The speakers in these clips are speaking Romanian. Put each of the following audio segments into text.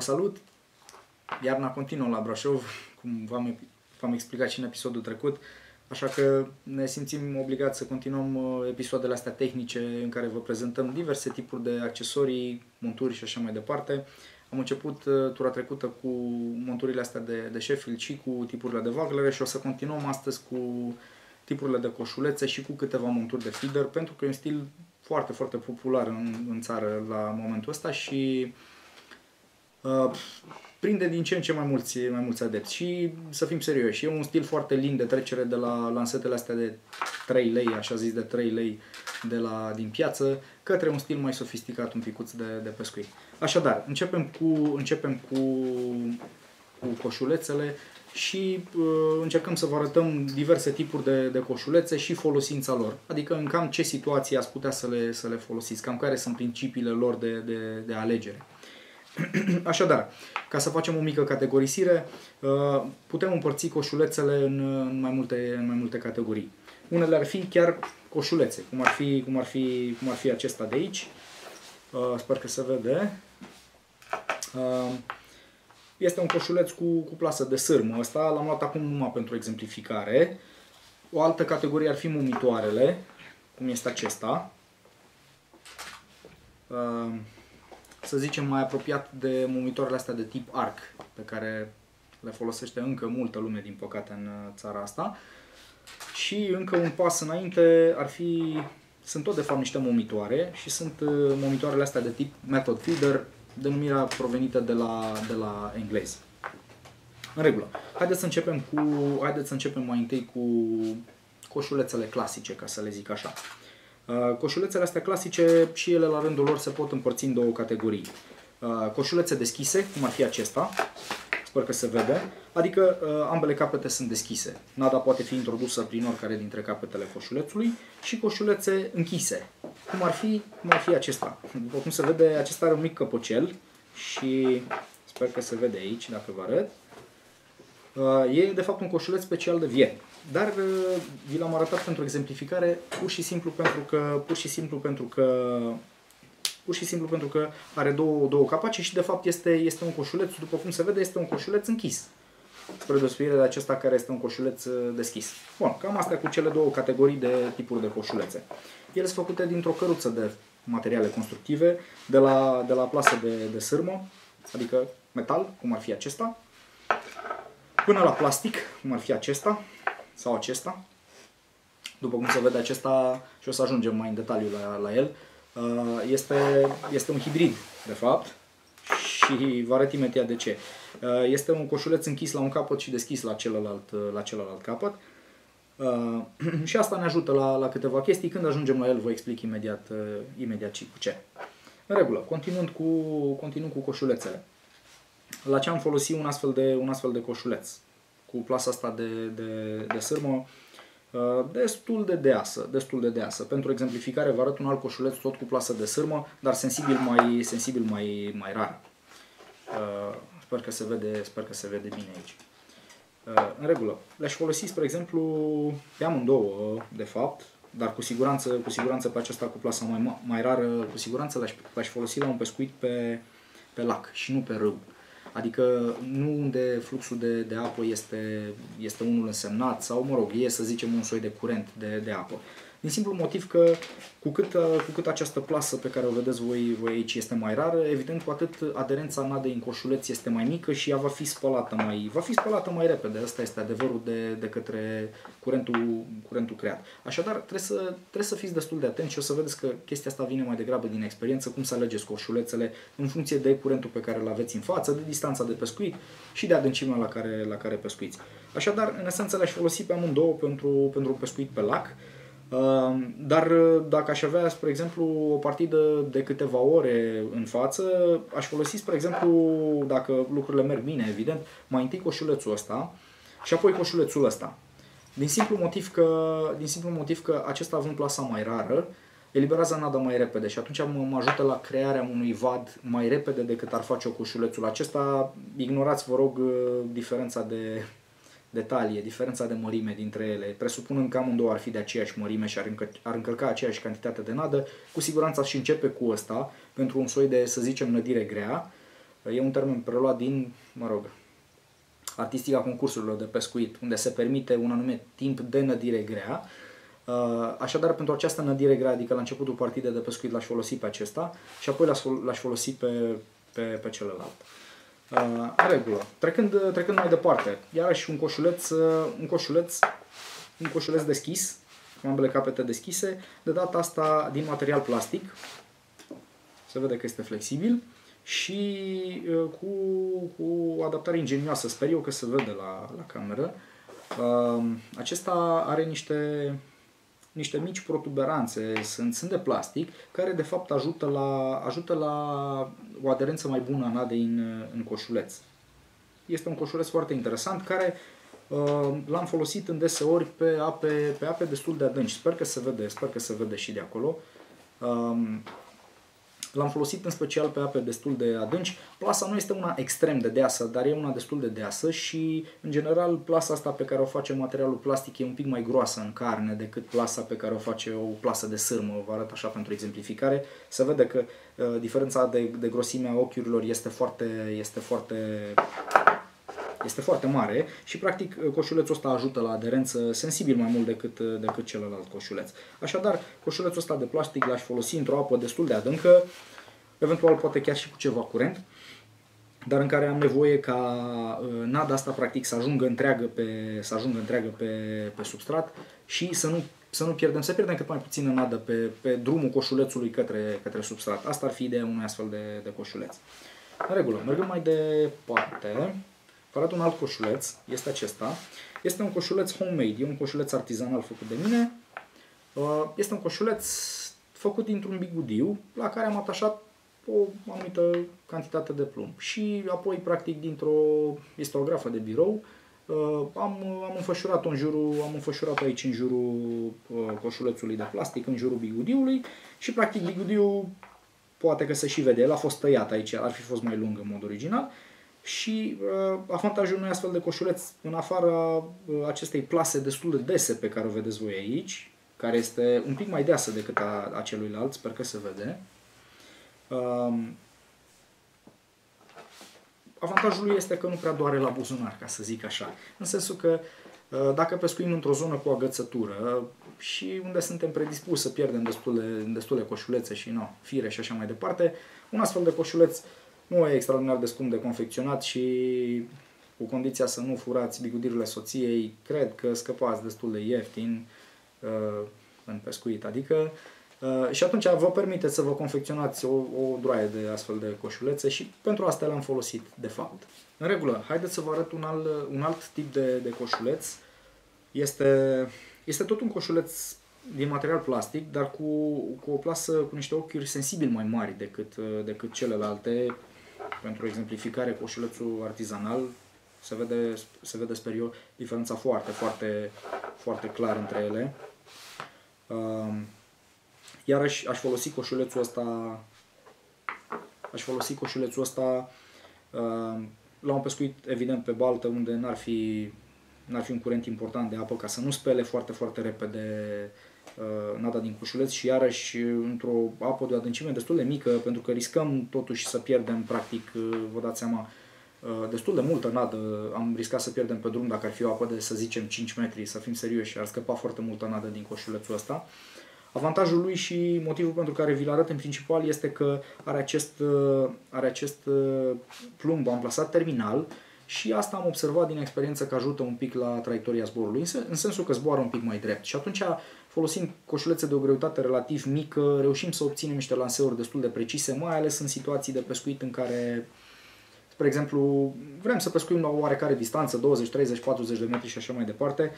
salut! Iarna continuă la Brașov, cum v-am explicat și în episodul trecut, așa că ne simțim obligați să continuăm episoadele astea tehnice în care vă prezentăm diverse tipuri de accesorii, monturi și așa mai departe. Am început tura trecută cu monturile astea de Sheffield și cu tipurile de Waglere și o să continuăm astăzi cu tipurile de coșulețe și cu câteva monturi de feeder, pentru că e un stil foarte, foarte popular în țară la momentul ăsta și prinde din ce în ce mai mulți adepți. Și să fim serioși, e un stil foarte lin de trecere de la lansetele astea de 3 lei, așa zis de 3 lei din piață, către un stil mai sofisticat, un picuț de pescuit. Așadar, începem cu coșulețele și încercăm să vă arătăm diverse tipuri de coșulețe și folosința lor. Adică în cam ce situații ați putea să le folosiți, cam care sunt principiile lor de alegere. Așadar, ca să facem o mică categorisire, putem împărți coșulețele în mai multe categorii. Unele ar fi chiar coșulețe, cum ar fi acesta de aici. Sper că se vede. Este un coșuleț cu plasă de sârmă. Ăsta l-am luat acum numai pentru exemplificare. O altă categorie ar fi mumitoarele, cum este acesta. Să zicem mai apropiat de mumitoarele astea de tip arc, pe care le folosește încă multă lume, din păcate, în țara asta. Și încă un pas înainte sunt tot de fapt niște mumitoare și sunt mumitoarele astea de tip method feeder, denumirea provenită de la englez. În regulă. Haideți să începem mai întâi cu coșulețele clasice, ca să le zic așa. Coșulețele astea clasice și ele la rândul lor se pot împărți în două categorii. Coșulețe deschise, cum ar fi acesta, sper că se vede, adică ambele capete sunt deschise. Nada poate fi introdusă prin oricare dintre capetele coșulețului, și coșulețe închise, cum ar fi acesta. După cum se vede, acesta are un mic căpăcel și sper că se vede aici, dacă vă arăt. E de fapt un coșuleț special de viermi, dar vi l-am arătat pentru exemplificare pur și simplu pentru că are două capace și de fapt este un coșuleț, după cum se vede, este un coșuleț închis, spre deosebire de acesta care este un coșuleț deschis. Bun, cam astea cu cele două categorii de tipuri de coșulețe. Ele sunt făcute dintr-o căruță de materiale constructive, de la plasă de sârmă, adică metal, cum ar fi acesta, până la plastic, cum ar fi acesta sau acesta. După cum se vede, acesta, și o să ajungem mai în detaliu la el, este un hibrid, de fapt, și vă arăt imediat de ce. Este un coșuleț închis la un capăt și deschis la celălalt capăt. Și asta ne ajută la câteva chestii. Când ajungem la el, vă explic imediat și cu ce. În regulă, continuând cu coșulețele. La ce am folosit un astfel de coșuleț? Cu plasa asta de sârmă, destul de deasă. Pentru exemplificare vă arăt un alt coșuleț tot cu plasă de sârmă, dar sensibil mai rar. Sper că se vede bine aici. În regulă. Le-aș folosi, spre exemplu, pe amândouă, de fapt, dar cu siguranță pe acesta cu plasa mai rară, cu siguranță l-aș folosi la un pescuit pe lac și nu pe râu. Adică nu unde fluxul de apă este unul însemnat sau, mă rog, e, să zicem, un soi de curent de apă. Din simplu motiv că cu cât această plasă pe care o vedeți voi aici este mai rară, evident cu atât aderența nadei în coșuleț este mai mică și ea va fi spălată mai repede. Asta este adevărul de către curentul creat. Așadar, trebuie să fiți destul de atenți și o să vedeți că chestia asta vine mai degrabă din experiență, cum să alegeți coșulețele în funcție de curentul pe care îl aveți în față, de distanța de pescuit și de adâncimea la care pescuiți. Așadar, în esență, le-aș folosi pe amândouă pentru pescuit pe lac. Dar dacă aș avea, spre exemplu, o partidă de câteva ore în față, aș folosi, spre exemplu, dacă lucrurile merg bine, evident, mai întâi coșulețul ăsta și apoi coșulețul ăsta. Din simplu motiv că acesta, având plasa mai rară, eliberează nada mai repede și atunci mă ajută la crearea unui vad mai repede decât ar face-o coșulețul acesta. Ignorați, vă rog, diferența de talie, diferența de mărime dintre ele, presupunând că amândouă ar fi de aceeași mărime și ar încărca aceeași cantitate de nadă, cu siguranță aș începe cu ăsta, pentru un soi de, să zicem, nădire grea, E un termen preluat din, mă rog, artistica concursurilor de pescuit, unde se permite un anume timp de nădire grea. Așadar, pentru această nădire grea, adică la începutul partidei de pescuit l-aș folosi pe acesta și apoi l-aș folosi pe celălalt. În regulă. Trecând mai departe, iarăși un coșuleț deschis, cu ambele capete deschise, de data asta din material plastic. Se vede că este flexibil și cu adaptare ingenioasă, sper eu că se vede la cameră. Acesta are niște mici protuberanțe, sunt de plastic, care de fapt ajută la o aderență mai bună a nadei în coșuleț. Este un coșuleț foarte interesant care l-am folosit îndeseori pe ape destul de adânci. Sper că se vede și de acolo. L-am folosit în special pe ape destul de adânci. Plasa nu este una extrem de deasă, dar e una destul de deasă și, în general, plasa asta pe care o face materialul plastic e un pic mai groasă în carne decât plasa pe care o face o plasă de sârmă. Vă arăt așa pentru exemplificare. Se vede că diferența de grosime a ochiurilor este foarte mare și, practic, coșulețul ăsta ajută la aderență sensibil mai mult decât celălalt coșuleț. Așadar, coșulețul ăsta de plastic l-aș folosi într-o apă destul de adâncă, eventual poate chiar și cu ceva curent, dar în care am nevoie ca nada asta, practic, să ajungă întreagă pe substrat și să nu pierdem cât mai puțină nadă pe drumul coșulețului către substrat. Asta ar fi ideea unui astfel de coșuleț. În regulă, mergând mai departe, vă arăt un alt coșuleț, este acesta. Este un coșuleț homemade, e un coșuleț artizanal făcut de mine. Este un coșuleț făcut dintr-un bigudiu la care am atașat o anumită cantitate de plumb. Și apoi, practic, este o grafă de birou, am înfășurat-o aici în jurul coșulețului de plastic, în jurul bigudiului și, practic, bigudiul poate că se și vede, el a fost tăiat aici, ar fi fost mai lung în mod original. Și avantajul unui astfel de coșuleț, în afara acestei plase destul de dese pe care o vedeți voi aici, care este un pic mai deasă decât a celuilalt, sper că se vede, avantajul lui este că nu prea doare la buzunar, ca să zic așa. În sensul că dacă pescuim într-o zonă cu agățătură și unde suntem predispuși să pierdem destule coșulețe și fire și așa mai departe, un astfel de coșuleț nu e extraordinar de scump de confecționat și cu condiția să nu furați bigudirile soției, cred că scăpați destul de ieftin în pescuit. Adică, și atunci vă permiteți să vă confecționați o droaie de astfel de coșulețe și pentru asta le-am folosit de fapt. În regulă, haideți să vă arăt un alt tip de coșuleț. Este tot un coșuleț din material plastic, dar cu o plasă cu niște ochiuri sensibil mai mari decât celelalte. Pentru exemplificare, coșulețul artizanal se vede, sper eu, diferența foarte clar între ele. Iarăși aș folosi coșulețul ăsta la un pescuit, evident, pe baltă, unde n-ar fi un curent important de apă, ca să nu spele foarte repede nada din coșuleț și iarăși într-o apă de o adâncime destul de mică, pentru că riscăm totuși să pierdem, practic, vă dați seama, destul de multă nadă. Am riscat să pierdem pe drum dacă ar fi o apă de, să zicem, 5 metri, să fim serioși, ar scăpa foarte multă nadă din coșulețul ăsta. Avantajul lui și motivul pentru care vi-l arăt în principal este că are acest plumb amplasat terminal și asta am observat din experiență că ajută un pic la traiectoria zborului, în sensul că zboară un pic mai drept. Și atunci, folosind coșulețe de o greutate relativ mică, reușim să obținem niște lanseuri destul de precise, mai ales în situații de pescuit în care, spre exemplu, vrem să pescuim la o oarecare distanță, 20, 30, 40 de metri și așa mai departe,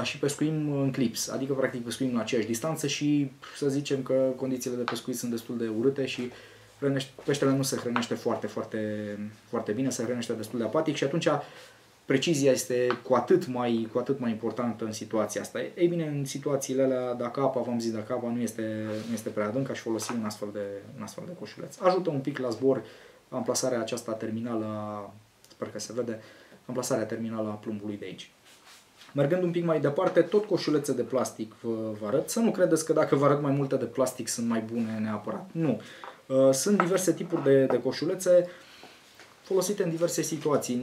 și pescuim în clips, adică practic pescuim la aceeași distanță și să zicem că condițiile de pescuit sunt destul de urâte și peștele nu se hrănește foarte bine, se hrănește destul de apatic și atunci precizia este cu atât mai importantă în situația asta. Ei bine, în situațiile alea, dacă apa nu este prea adâncă, aș folosi un astfel de coșuleț. Ajută un pic la zbor amplasarea aceasta terminală, sper că se vede, amplasarea terminală a plumbului de aici. Mergând un pic mai departe, tot coșulețe de plastic vă arăt. Să nu credeți că dacă vă arăt mai multe de plastic sunt mai bune neapărat. Nu. Sunt diverse tipuri de coșulețe. folosite în diverse situații.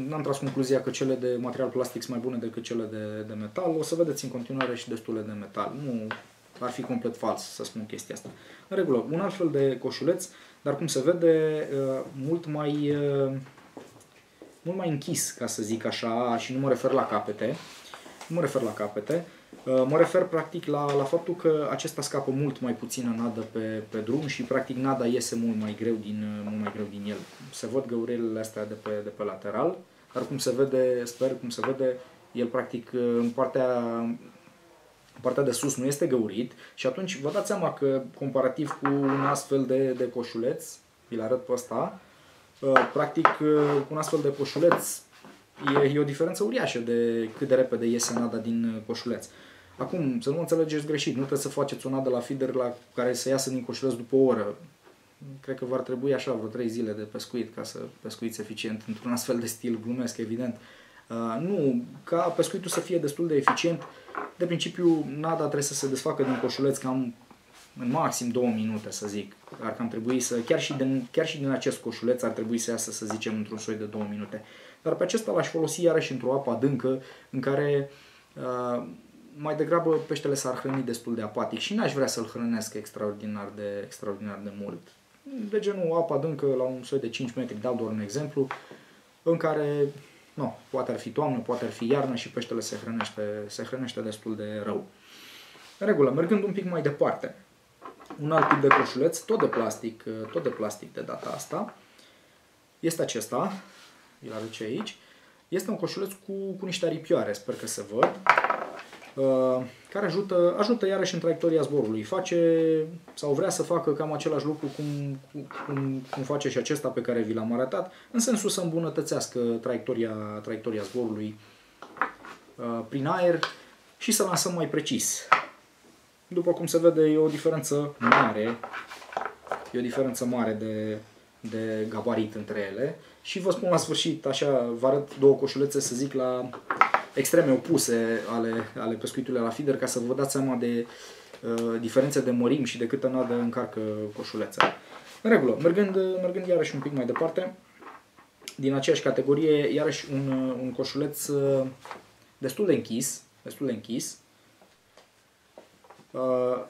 N-am tras concluzia că cele de material plastic sunt mai bune decât cele de metal. O să vedeți în continuare și destule de metal. Nu ar fi complet fals să spun chestia asta. În regulă, un alt fel de coșuleț, dar cum se vede, mult mai închis, ca să zic așa, și nu mă refer la capete. Mă refer practic la faptul că acesta scapă mult mai puțină nadă pe drum și practic nada iese mult mai greu din el. Se văd găurelele astea de pe lateral, dar cum se vede, el practic în partea de sus nu este găurit și atunci vă dați seama că comparativ cu un astfel de coșuleț, vi-l arăt pe ăsta, practic cu un astfel de coșuleț e o diferență uriașă de cât de repede iese nada din coșuleț. Acum, să nu înțelegeți greșit, nu trebuie să faceți o nadă la feeder la care să iasă din coșuleț după o oră. Cred că v-ar trebui așa vreo 3 zile de pescuit ca să pescuiți eficient într-un astfel de stil, glumesc evident. Nu, ca pescuitul să fie destul de eficient, de principiu nada trebuie să se desfacă din coșuleț cam în maxim 2 minute, să zic. Ar cam trebui să, chiar și din acest coșuleț ar trebui să iasă, să zicem, într-un soi de 2 minute. Dar pe acesta l-aș folosi iarăși într-o apă adâncă în care mai degrabă peștele s-ar hrăni destul de apatic și n-aș vrea să-l hrănesc extraordinar de mult. De genul apă adâncă la un soi de 5 metri, dau doar un exemplu, în care poate ar fi toamnă, poate ar fi iarnă și peștele se hrănește destul de rău. În regulă, mergând un pic mai departe, un alt tip de coșuleț, tot de plastic de data asta, este acesta, îl arăt aici. Este un coșuleț cu niște aripioare, sper că se văd, care ajută iarăși în traiectoria zborului. Face sau vrea să facă cam același lucru cum face și acesta pe care vi l-am arătat, în sensul să îmbunătățească traiectoria zborului prin aer și să lansăm mai precis. După cum se vede, e o diferență mare de gabarit între ele. Și vă spun la sfârșit, așa, vă arăt două coșulețe, să zic, la extreme opuse ale pescuitului la feeder, ca să vă dați seama de diferențe de mărimi și de câtă nadă încarcă coșuleța. În regulă, mergând iarăși un pic mai departe, din aceeași categorie, iarăși un coșuleț destul de închis,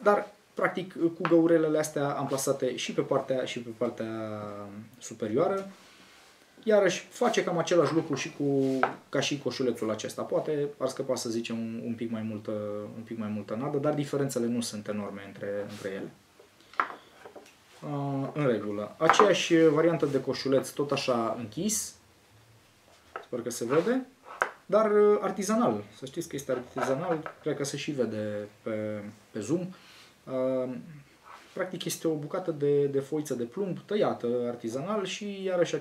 dar practic cu găurelele astea amplasate și pe partea superioară. Iarăși face cam același lucru ca și coșulețul acesta. Poate ar scăpa, să zicem, un pic mai multă nadă, dar diferențele nu sunt enorme între ele. În regulă. Aceeași variantă de coșuleț, tot așa închis. Sper că se vede. Dar artizanal. Să știți că este artizanal. Cred că se și vede pe zoom. Practic este o bucată de foiță de plumb tăiată artizanal și iarăși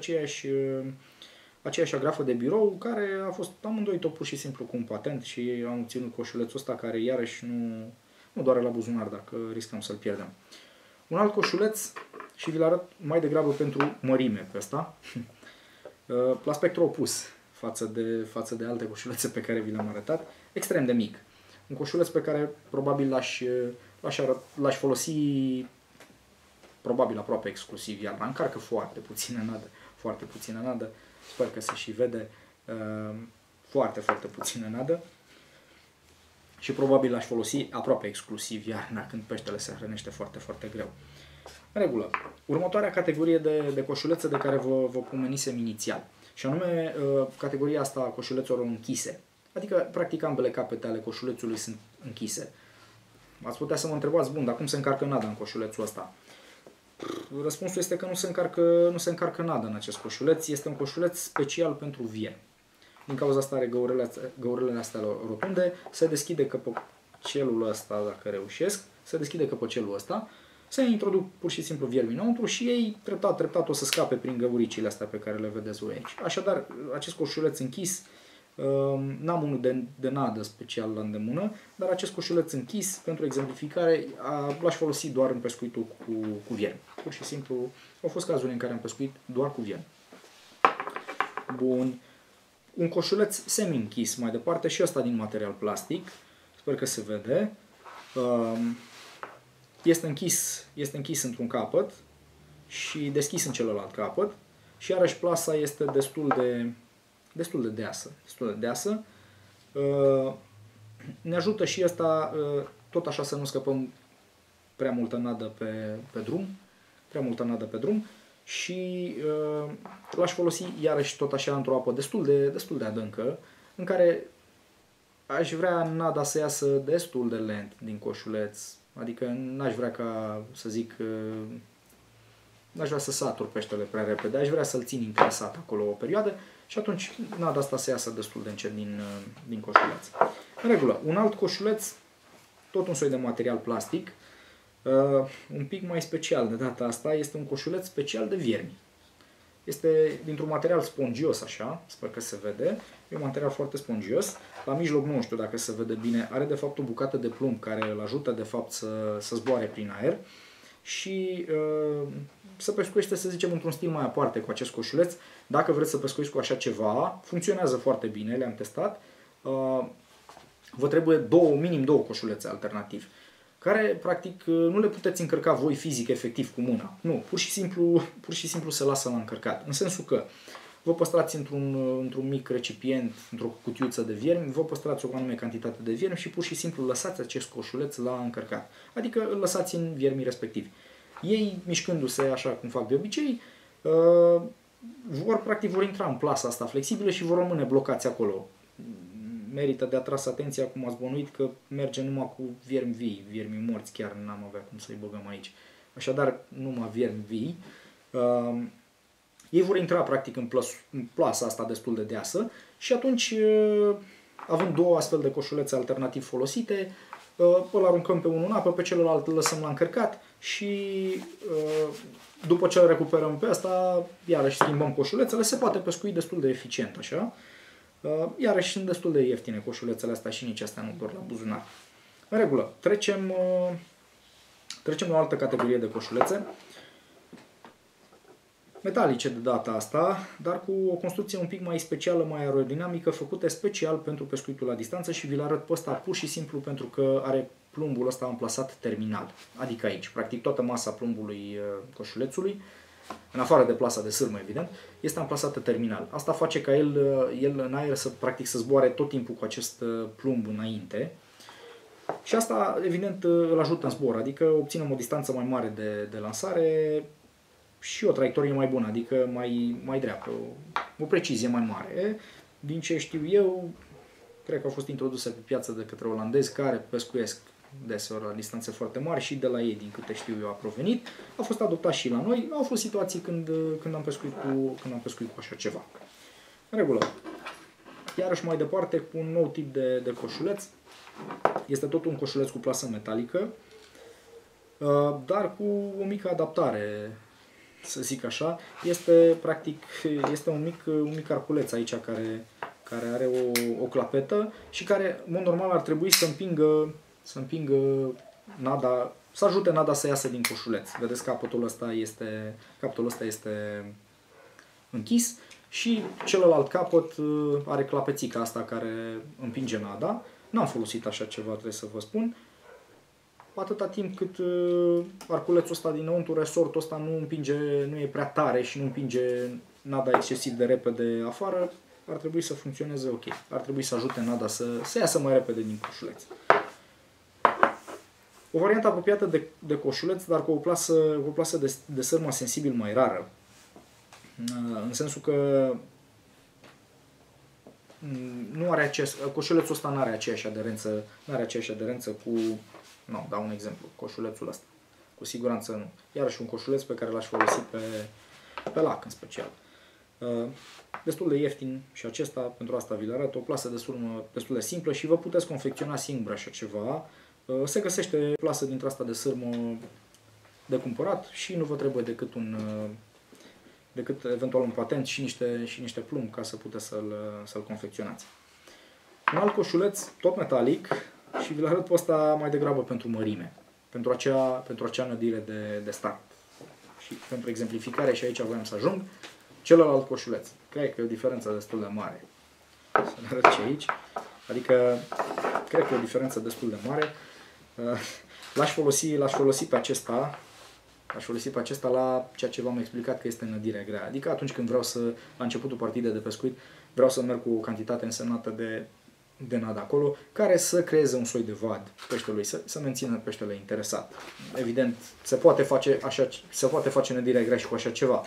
aceeași agrafă de birou care a fost amândoi tot pur și simplu cu un patent și am ținut coșulețul ăsta care iarăși nu doare la buzunar dacă riscăm să-l pierdem. Un alt coșuleț și vi-l arăt mai degrabă pentru mărime pe ăsta, la spectru opus față de alte coșulețe pe care vi le-am arătat, extrem de mic. Un coșuleț pe care probabil l-aș folosi probabil aproape exclusiv iarna. Încarcă foarte puțină nadă. Sper că se și vede foarte puțină nadă. Și probabil l-aș folosi aproape exclusiv iarna când peștele se hrănește foarte greu. În regulă. Următoarea categorie de coșulețe de care vă pomenisem inițial. Și anume categoria asta a coșulețelor închise. Adică, practic, ambele capete ale coșulețului sunt închise. Ați putea să mă întrebați, bun, dar cum se încarcă nada în coșulețul ăsta? Răspunsul este că nu se încarcă nada în acest coșuleț. Este un coșuleț special pentru vier. Din cauza asta are găurelele astea rotunde. Se deschide căpăcelul ăsta, dacă reușesc. Se deschide căpăcelul ăsta. Se introduc pur și simplu viermi înăuntru și ei treptat o să scape prin găuricile astea pe care le vedeți voi aici. Așadar, acest coșuleț închis, n-am unul de nadă special la îndemână, dar acest coșuleț închis, pentru exemplificare, l-aș folosi doar în pescuitul cu viermi. Pur și simplu, au fost cazuri în care am pescuit doar cu viermi. Bun. Un coșuleț semi-închis mai departe și ăsta din material plastic. Sper că se vede. Este închis într-un capăt și deschis în celălalt capăt. și iarăși plasa este destul de deasă. Ne ajută și asta tot așa să nu scăpăm prea multă nadă pe drum, și l-aș folosi iarăși tot așa într-o apă destul de adâncă, în care aș vrea nada să iasă destul de lent din coșuleț, adică n-aș vrea ca, să zic, n-aș vrea să satur peștele prea repede, aș vrea să-l țin interesat acolo o perioadă și atunci nada asta să iasă destul de încet din coșuleț. În regulă, un alt coșuleț, tot un soi de material plastic, un pic mai special de data asta, este un coșuleț special de viermi. Este dintr-un material spongios așa, sper că se vede, e un material foarte spongios. La mijloc, nu știu dacă se vede bine, are de fapt o bucată de plumb care îl ajută de fapt să zboare prin aer și se pescuiește, să zicem, într-un stil mai aparte cu acest coșuleț. Dacă vreți să pescuiți cu așa ceva, funcționează foarte bine, le-am testat. Vă trebuie minim două coșulețe alternativi, care practic nu le puteți încărca voi fizic, efectiv, cu mâna. Nu, pur și simplu se lasă la încărcat. În sensul că vă păstrați într-un mic recipient, într-o cutiuță de viermi, vă păstrați o anume cantitate de viermi și pur și simplu lăsați acest coșuleț la încărcat. Adică îl lăsați în viermii respectivi. Ei, mișcându-se așa cum fac de obicei, vor intra în plasa asta flexibilă și vor rămâne blocați acolo. Merită de atras atenția, cum ați bănuit, că merge numai cu viermi vii, viermi morți chiar n-am avea cum să-i băgăm aici. Așadar, numai viermi vii. Ei vor intra practic în plasa asta destul de deasă și atunci, având două astfel de coșulețe alternativ folosite, îl aruncăm pe unul în apă, pe celălalt îl lăsăm la încărcat și după ce îl recuperăm pe asta, iarăși schimbăm coșulețele, se poate pescui destul de eficient așa. Iarăși sunt destul de ieftine coșulețele astea și nici astea nu dor la buzunar. În regulă, trecem la o altă categorie de coșulețe. Metalice de data asta, dar cu o construcție un pic mai specială, mai aerodinamică, făcute special pentru pescuitul la distanță și vi-l arăt pe ăsta pur și simplu pentru că are plumbul ăsta amplasat terminal. Adică aici, practic toată masa plumbului coșulețului, în afară de plasa de sârmă, evident, este amplasată terminal. Asta face ca el în aer să zboare tot timpul cu acest plumb înainte. Și asta, evident, îl ajută în zbor, adică obținem o distanță mai mare de lansare și o traiectorie mai bună, adică mai dreaptă, o precizie mai mare. Din ce știu eu, cred că au fost introduse pe piață de către olandezi care pescuiesc deseori la distanțe foarte mari și de la ei, din câte știu eu, a provenit. A fost adoptat și la noi. Au fost situații când am pescuit cu așa ceva. În regulă. Iarăși mai departe, cu un nou tip de coșuleț. Este tot un coșuleț cu plasă metalică, dar cu o mică adaptare, să zic așa. Este un mic arculeț aici care are o clapetă și care, în mod normal, ar trebui să împingă nada, să ajute nada să iasă din coșuleț. Vedeți, capătul ăsta este închis și celălalt capăt are clapețica asta care împinge nada. N-am folosit așa ceva, trebuie să vă spun. Atâta timp cât arculețul ăsta dinăuntru, resortul ăsta nu e prea tare și nu împinge nada excesiv de repede afară, ar trebui să funcționeze ok. Ar trebui să ajute nada să iasă mai repede din coșuleț. O variantă apropiată de coșuleț, dar cu o plasă de sârmă sensibil mai rară. În sensul că coșulețul ăsta nu are aceeași aderență cu... Nu, dau un exemplu. Coșulețul ăsta. Cu siguranță nu. Iarăși un coșuleț pe care l-aș folosi pe lac în special. Destul de ieftin și acesta, pentru asta vi-l arăt, o plasă de sârmă destul de simplă și vă puteți confecționa singur așa ceva. Se găsește plasă dintre asta de sârmă de cumpărat și nu vă trebuie decât eventual un patent și niște plumb ca să puteți să-l confecționați. Un alt coșuleț, tot metalic, și vi-l arăt pe ăsta mai degrabă pentru mărime, pentru acea nădire de start. Și pentru exemplificare, și aici voiam să ajung, celălalt coșuleț. Cred că e o diferență destul de mare. Să ne arăt și aici. Adică, cred că e o diferență destul de mare. L-aș folosi pe acesta Aș folosi pe acesta la ceea ce v-am explicat că este nădirea grea. Adică atunci când vreau să, la începutul partidei de pescuit, vreau să merg cu o cantitate însemnată de nad acolo, care să creeze un soi de vad peștelui, să mențină peștele interesat. Evident, se poate face nădirea grea și cu așa ceva,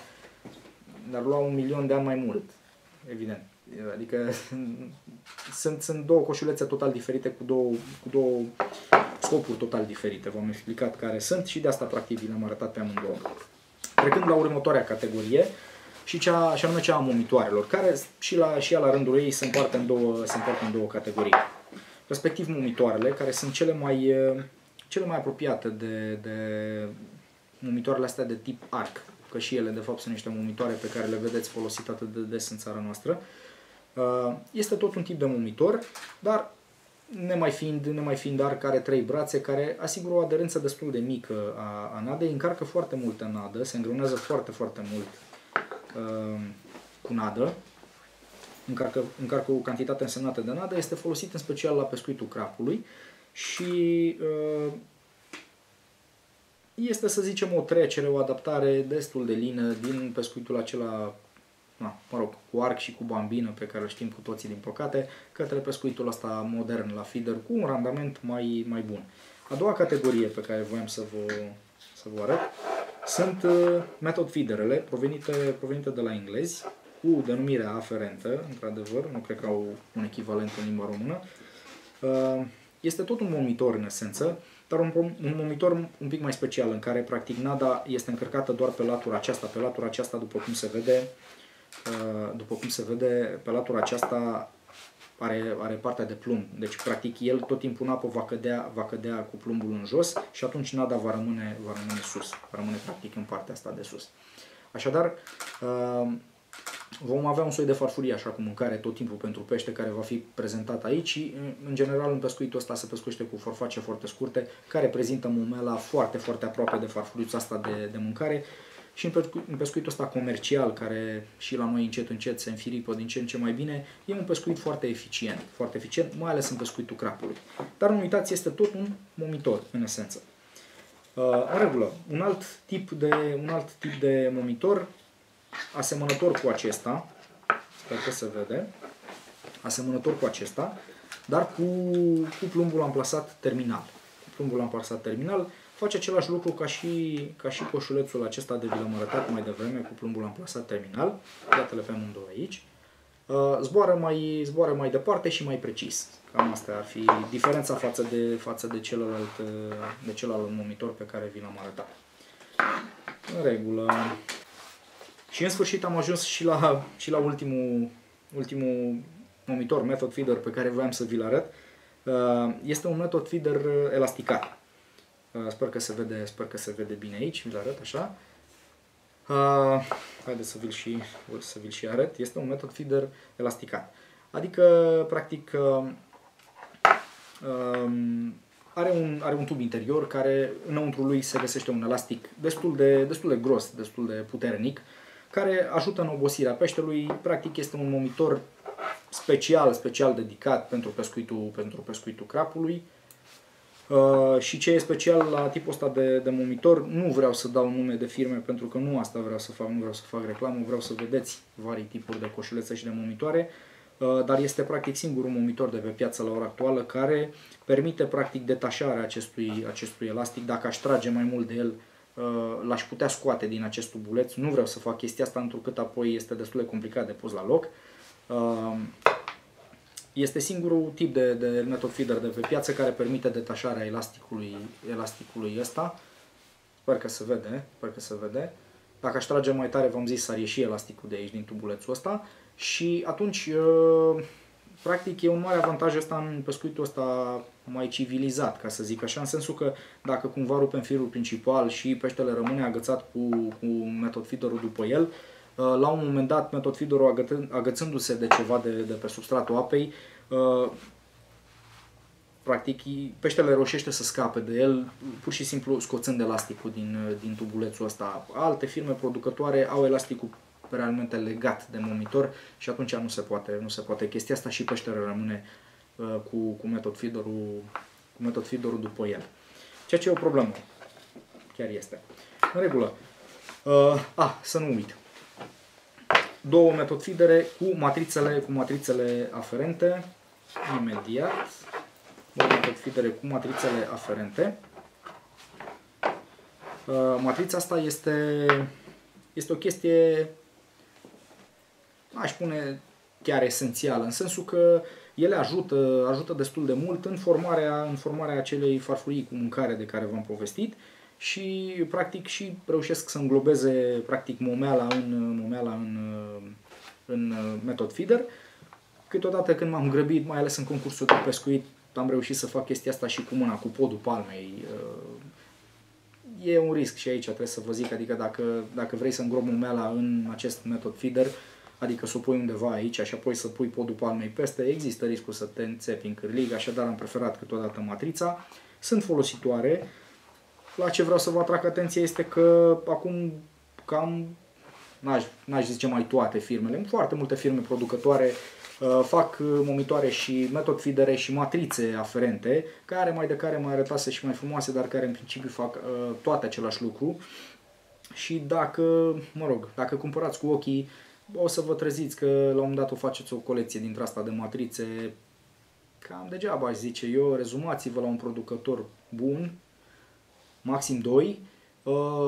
dar lua 1.000.000 de ani mai mult, evident. Adică sunt două coșulețe total diferite cu două scopuri total diferite. V-am explicat care sunt și de asta practic vi le-am arătat pe amândouă. Trecând la următoarea categorie și anume cea a mumitoarelor, care și ea la rândul ei se împarte în două categorii. Respectiv mumitoarele, care sunt cele mai apropiate de mumitoarele astea de tip arc, că și ele de fapt sunt niște mumitoare pe care le vedeți folosite atât de des în țara noastră. Este tot un tip de mumitor, dar nemai fiind arc, are 3 brațe, care asigură o aderență destul de mică a nadei, încarcă foarte multă nadă, se îngreunează foarte, foarte mult cu nadă, încarcă o cantitate însemnată de nadă, este folosit în special la pescuitul crapului și este, să zicem, o trecere, o adaptare destul de lină din pescuitul acela, cu arc și cu bambină, pe care îl știm cu toții din păcate, către pescuitul ăsta modern la feeder, cu un randament mai bun. A doua categorie pe care voiam să vă arăt sunt method feederele, provenite de la englezi, cu denumirea aferentă, într-adevăr, nu cred că au un echivalent în limba română. Este tot un momitor în esență, dar un momitor un pic mai special, în care practic nada este încărcată doar pe latura aceasta. Pe latura aceasta, după cum se vede, pe latura aceasta are partea de plumb. Deci practic el tot timpul în apă va cădea cu plumbul în jos și atunci nada va rămâne sus. Va rămâne practic în partea asta de sus. Așadar, vom avea un soi de farfurie așa cu mâncare tot timpul pentru pește, care va fi prezentat aici și în general în pescuitul ăsta se pescuiește cu forface foarte scurte, care prezintă mumela foarte, foarte aproape de farfuriuța asta de mâncare. Și în pescuitul ăsta comercial, care și la noi încet încet se înfiripă din ce în ce mai bine, e un pescuit foarte eficient, mai ales în pescuitul crapului. Dar nu uitați, este tot un momitor în esență. În regulă, un alt tip de momitor asemănător cu acesta, sper că se vede, asemănător cu acesta, dar cu plumbul amplasat terminal. Plumbul amplasat terminal face același lucru ca și coșulețul acesta de vi l-am arătat mai devreme, cu plumbul amplasat terminal. Iată-le pe amândouă aici. Zboară mai departe și mai precis. Cam asta ar fi diferența față de celălalt momitor pe care vi l-am arătat. În regulă. Și în sfârșit am ajuns și la ultimul momitor, method feeder, pe care voiam să vi-l arăt. Este un method feeder elasticat. Sper că se vede bine aici, vi-l arăt așa. Haideți să vi-l și arăt. Este un method feeder elasticat. Adică, practic, are un tub interior care înăuntru lui se găsește un elastic destul de gros, destul de puternic, care ajută în obosirea peștelui. Practic este un momitor special dedicat pentru pescuitul crapului. Și ce e special la tipul ăsta de momitor, nu vreau să dau nume de firme pentru că nu asta vreau să fac, nu vreau să fac reclamă, vreau să vedeți vari tipuri de coșulețe și de momitoare, dar este practic singurul momitor de pe piață la ora actuală care permite practic detașarea acestui elastic. Dacă aș trage mai mult de el, l-aș putea scoate din acest tubuleț. Nu vreau să fac chestia asta, întrucât apoi este destul de complicat de pus la loc. Este singurul tip de method feeder de pe piață care permite detașarea elasticului ăsta. Sper că se vede. Dacă aș trage mai tare, v-am zis, ar ieși elasticul de aici, din tubulețul ăsta. Și atunci, practic, e un mare avantaj ăsta în pescuitul ăsta mai civilizat, ca să zic așa, în sensul că dacă cumva rupem firul principal și peștele rămâne agățat cu method feeder-ul după el, la un moment dat, method feeder-ul agățându-se de ceva de pe substratul apei, practic peștele reușește să scape de el, pur și simplu scoțând elasticul din tubulețul ăsta. Alte firme producătoare au elasticul realmente legat de momitor și atunci nu se poate chestia asta și peștele rămâne cu method feeder-ul după el. Ceea ce e o problemă. chiar este. În regulă. Să nu uit. Două metod feedere cu matrițele aferente. Imediat. Două metod feedere cu matrițele aferente. Matrița asta este o chestie, aș spune, chiar esențială, în sensul că ele ajută destul de mult în formarea acelei farfurii cu mâncare de care v-am povestit și practic și reușesc să înglobeze practic momeala în metod feeder. Câteodată când m-am grăbit, mai ales în concursul de pescuit, am reușit să fac chestia asta și cu mâna, cu podul palmei. E un risc și aici trebuie să vă zic, adică dacă vrei să îngropi momeala în acest metod feeder, adică să o pui undeva aici și apoi să pui podul palmei peste, există riscul să te înțepi în cârlig, așadar am preferat câteodată matrița. Sunt folositoare. La ce vreau să vă atrag atenția este că acum cam, n-aș zice mai toate firmele, foarte multe firme producătoare fac momitoare și metod feedere și matrițe aferente, care mai arătase și mai frumoase, dar care în principiu fac toate același lucru. Și dacă cumpărați cu ochii, o să vă treziți că la un moment dat o faceți o colecție dintre asta de matrițe, cam degeaba aș zice eu, rezumați-vă la un producător bun, maxim 2,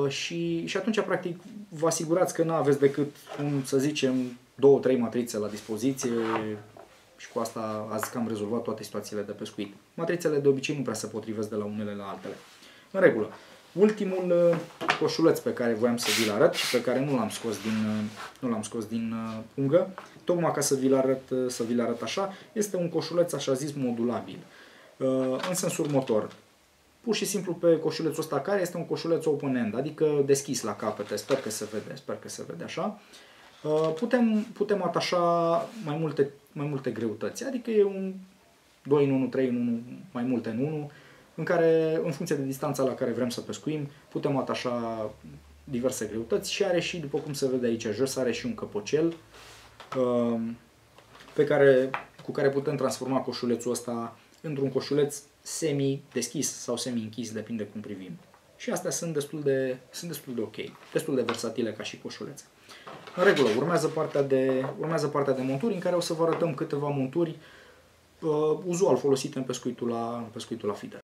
și atunci practic vă asigurați că nu aveți decât, să zicem, 2-3 matrițe la dispoziție și cu asta ați cam rezolvat toate situațiile de pescuit. Matrițele de obicei nu prea se potrivesc de la unele la altele. În regulă. Ultimul coșuleț pe care voiam să vi-l arăt și pe care nu l-am scos din pungă, tocmai ca să vi-l arăt așa, este un coșuleț așa zis modulabil. În sensul următor. Pur și simplu pe coșulețul ăsta, care este un coșuleț open-end, adică deschis la capete, sper că se vede așa. Putem atașa mai multe greutăți, adică e un 2 în 1, 3 în 1, mai multe în 1, în care, în funcție de distanța la care vrem să pescuim, putem atașa diverse greutăți și are și, după cum se vede aici jos, are și un căpăcel cu care putem transforma coșulețul ăsta într-un coșuleț semi-deschis sau semi-închis, depinde cum privim. Și astea sunt destul de ok, destul de versatile ca și coșulețe. În regulă, urmează partea de monturi, în care o să vă arătăm câteva monturi uzual folosite în pescuitul la feeder.